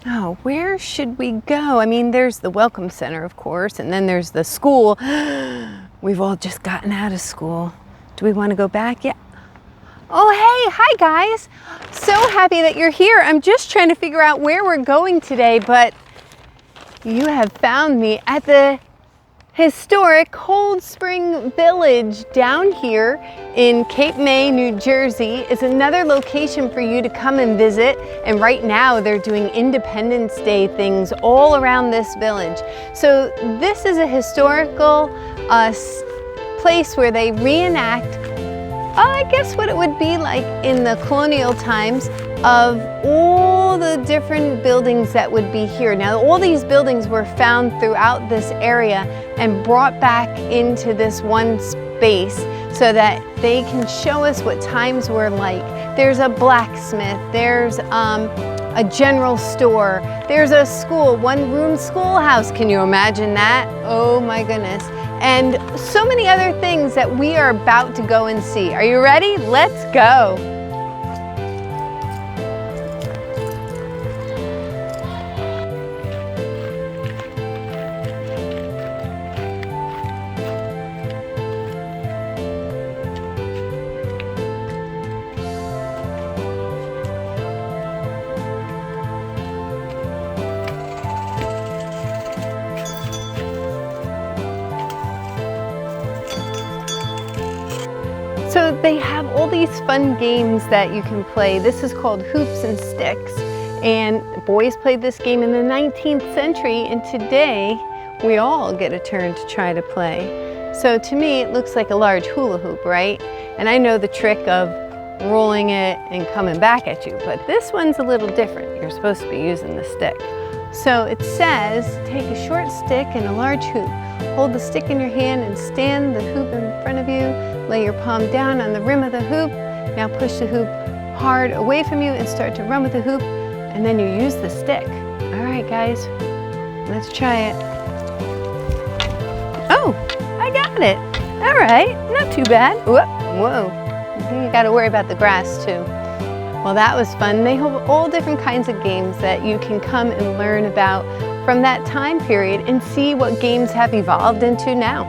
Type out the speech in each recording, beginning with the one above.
Oh, where should we go? I mean, there's the Welcome Center, of course, and then there's the school. We've all just gotten out of school. Do we want to go back yet? Oh, hey, hi guys. So happy that you're here. I'm just trying to figure out where we're going today, but you have found me at the historic Cold Spring Village down here in Cape May, New Jersey. Is another location for you to come and visit. And right now they're doing Independence Day things all around this village. So this is a historical place where they reenact, I guess what it would be like in the colonial times, of all the different buildings that would be here. Now, all these buildings were found throughout this area and brought back into this one space so that they can show us what times were like. There's a blacksmith, there's a general store, there's a school, one-room schoolhouse. Can you imagine that? Oh my goodness. And so many other things that we are about to go and see. Are you ready? Let's go. So they have all these fun games that you can play. This is called hoops and sticks. And boys played this game in the 19th century, and today we all get a turn to try to play. So to me, it looks like a large hula hoop, right? And I know the trick of rolling it and coming back at you, but this one's a little different. You're supposed to be using the stick. So it says, take a short stick and a large hoop. Hold the stick in your hand and stand the hoop in front of you. Lay your palm down on the rim of the hoop. Now push the hoop hard away from you and start to run with the hoop, and then you use the stick. All right, guys, let's try it. Oh, I got it. All right, not too bad. Whoa, you got to worry about the grass too. Well, that was fun. They have all different kinds of games that you can come and learn about from that time period and see what games have evolved into now.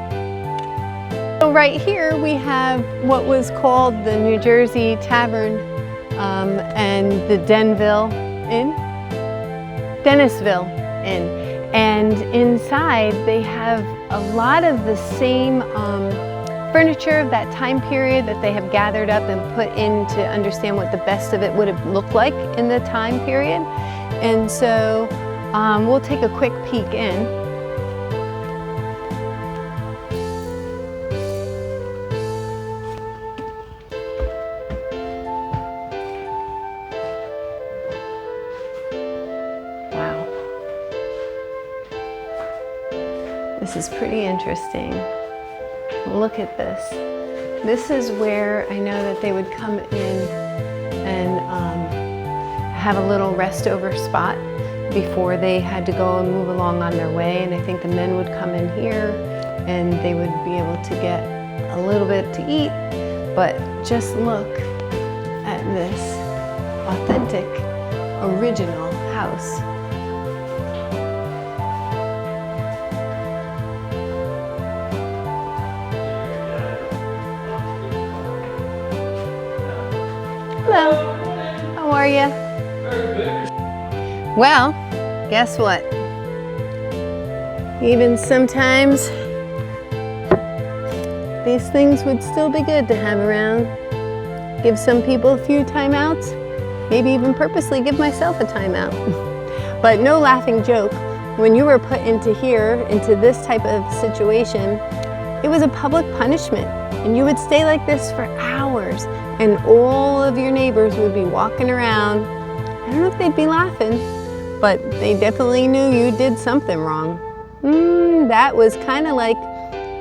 So right here we have what was called the New Jersey Tavern and the Dennisville Inn. And inside they have a lot of the same furniture of that time period that they have gathered up and put in to understand what the best of it would have looked like in the time period. And so we'll take a quick peek in. Wow. This is pretty interesting. Look at this. This is where I know that they would come in and have a little rest over spot before they had to go and move along on their way. And I think the men would come in here and they would be able to get a little bit to eat. But just look at this authentic, original house. Hello, how are you? Well, guess what? Even sometimes these things would still be good to have around. Give some people a few timeouts, maybe even purposely give myself a timeout. But no laughing joke, when you were put into here, into this type of situation, it was a public punishment, and you would stay like this for hours. And all of your neighbors would be walking around. I don't know if they'd be laughing, but they definitely knew you did something wrong. That was kind of like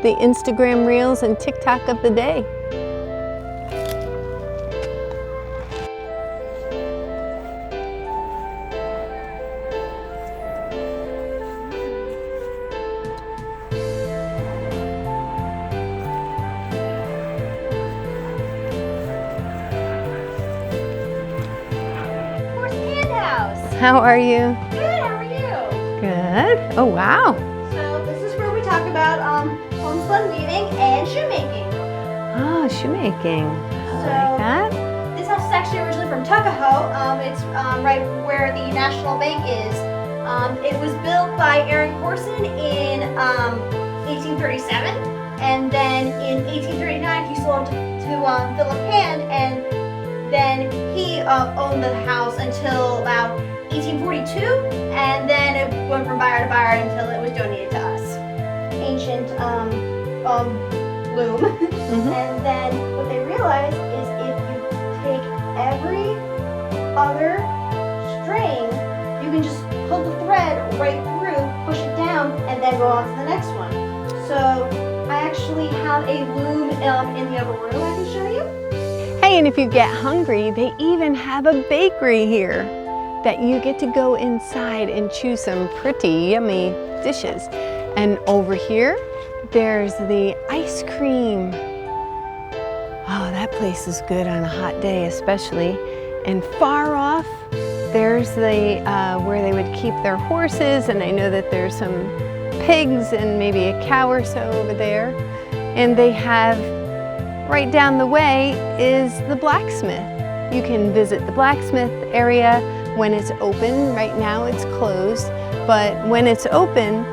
the Instagram Reels and TikTok of the day. How are you? Good. Good. Oh, wow. So this is where we talk about homespun weaving and shoemaking. Oh, shoemaking. I like that. This house is actually originally from Tuckahoe. It's right where the National Bank is. It was built by Aaron Corson in 1837, and then in 1839 he sold to Philip Hand, and then he owned the house until about 1842, and then it went from buyer to buyer until it was donated to us. Ancient loom. And then what they realized is if you take every other string, you can just pull the thread right through, push it down, and then go on to the next one. So I actually have a loom in the upper room I can show you. Hey, and if you get hungry, they even have a bakery here that you get to go inside and choose some pretty yummy dishes. And over here, there's the ice cream. Oh, that place is good on a hot day especially. And far off, there's the where they would keep their horses, and I know that there's some pigs and maybe a cow or so over there. And they have, right down the way is the blacksmith. You can visit the blacksmith area when it's open. Right now it's closed, but when it's open,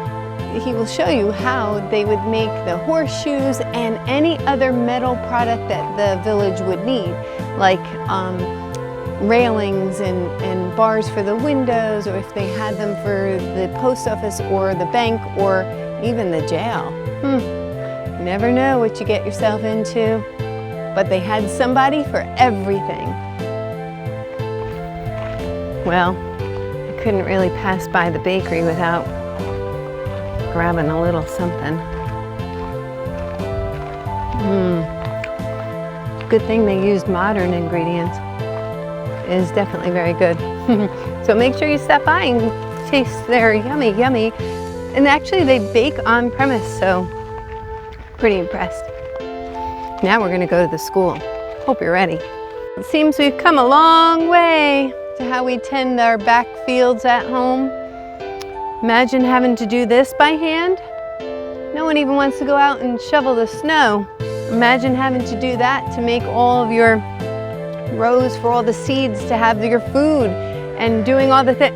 he will show you how they would make the horseshoes and any other metal product that the village would need, like railings and bars for the windows, or if they had them for the post office or the bank or even the jail. You never know what you get yourself into, but they had somebody for everything. Well, I couldn't really pass by the bakery without grabbing a little something. Good thing they used modern ingredients. It is definitely very good. So make sure you stop by and taste their yummy, yummy. And actually they bake on premise, so pretty impressed. Now we're gonna go to the school. Hope you're ready. It seems we've come a long way to how we tend our back fields at home. Imagine having to do this by hand. No one even wants to go out and shovel the snow. Imagine having to do that to make all of your rows for all the seeds to have your food, and doing all the things.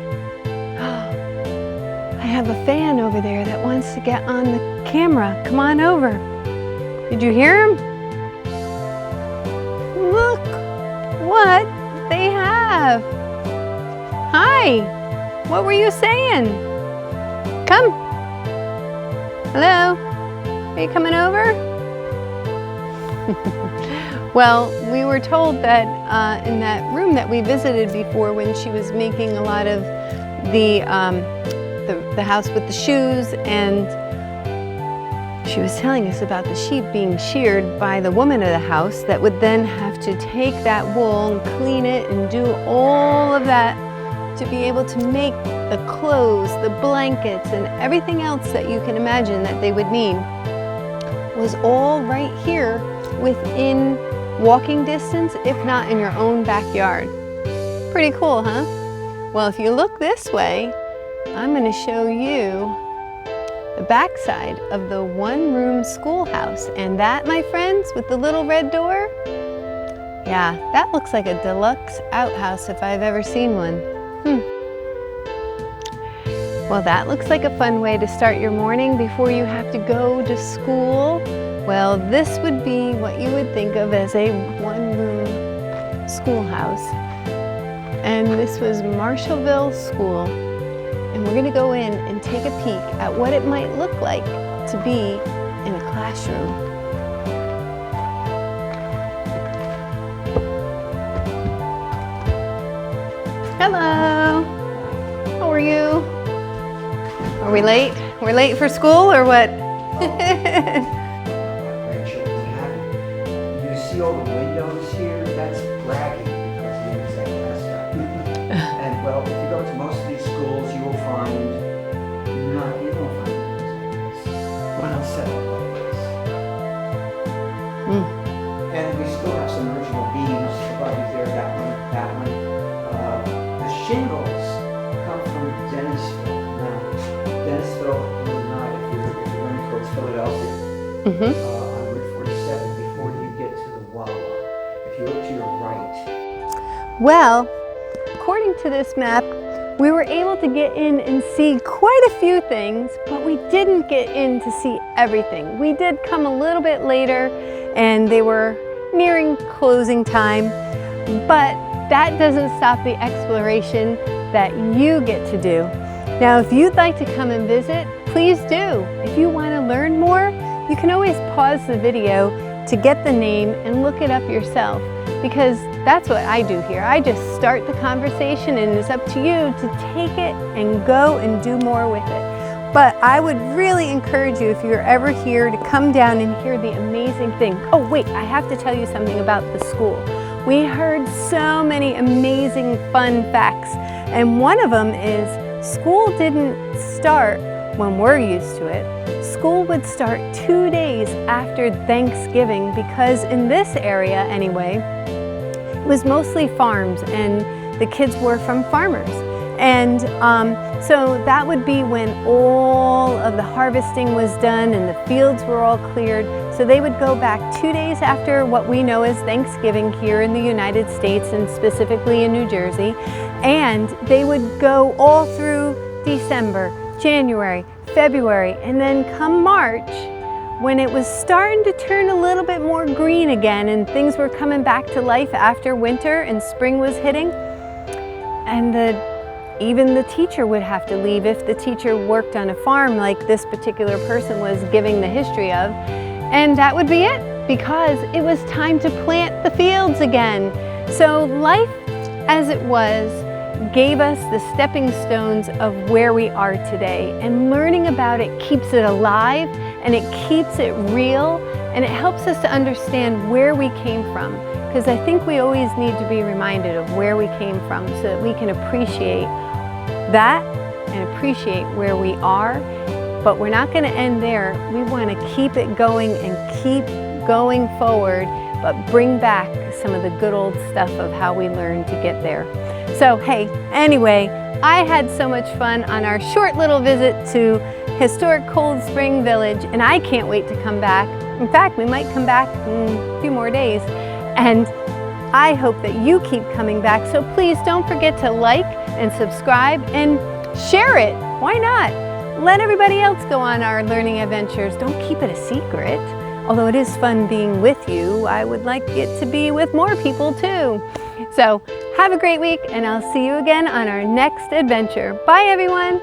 I have a fan over there that wants to get on the camera. Come on over. Did you hear him? Look what they have. Hi, what were you saying? Come. Hello, are you coming over? Well, we were told that in that room that we visited before, when she was making a lot of the house with the shoes, and she was telling us about the sheep being sheared by the woman of the house that would then have to take that wool and clean it and do all of that to be able to make the clothes, the blankets, and everything else that you can imagine that they would need was all right here within walking distance, if not in your own backyard. Pretty cool, huh? Well, if you look this way, I'm going to show you the backside of the one-room schoolhouse. And that, my friends, with the little red door, yeah, that looks like a deluxe outhouse if I've ever seen one. Well, that looks like a fun way to start your morning before you have to go to school. Well, this would be what you would think of as a one-room schoolhouse. And this was Marshallville School. And we're going to go in and take a peek at what it might look like to be in a classroom. Hello. How are you? Are we late? We're late for school or what? You see all the windows here? That's bragging because the inside messed up. And well, if you go to most of these schools, you will find you won't find windows like this. Wow. Set up like this. And we still have some original beams above you there. That one. The shingles come from Dennisville. Now, on Route 47 before you get to the Wawa. If you look to your right. Well, according to this map, we were able to get in and see quite a few things, but we didn't get in to see everything. We did come a little bit later and they were nearing closing time, but that doesn't stop the exploration that you get to do. Now, if you'd like to come and visit, please do. If you want to learn more, you can always pause the video to get the name and look it up yourself, because that's what I do here. I just start the conversation and it's up to you to take it and go and do more with it. But I would really encourage you, if you're ever here, to come down and hear the amazing thing. Oh wait, I have to tell you something about the school. We heard so many amazing fun facts, and one of them is school didn't start when we're used to it. School would start 2 days after Thanksgiving, because in this area anyway, it was mostly farms and the kids were from farmers. And so that would be when all of the harvesting was done and the fields were all cleared. So they would go back 2 days after what we know as Thanksgiving here in the United States, and specifically in New Jersey. And they would go all through December, January, February, and then come March, when it was starting to turn a little bit more green again and things were coming back to life after winter and spring was hitting, and even the teacher would have to leave if the teacher worked on a farm like this particular person was giving the history of, and that would be it, because it was time to plant the fields again. So life as it was gave us the stepping stones of where we are today, and learning about it keeps it alive and it keeps it real, and it helps us to understand where we came from, because I think we always need to be reminded of where we came from so that we can appreciate that and appreciate where we are. But we're not going to end there. We want to keep it going and keep going forward, but bring back some of the good old stuff of how we learned to get there. So hey, anyway, I had so much fun on our short little visit to historic Cold Spring Village, and I can't wait to come back. In fact, we might come back in a few more days, and I hope that you keep coming back. So please don't forget to like and subscribe and share it. Why not? Let everybody else go on our learning adventures. Don't keep it a secret. Although it is fun being with you, I would like it to be with more people too. So have a great week, and I'll see you again on our next adventure. Bye everyone.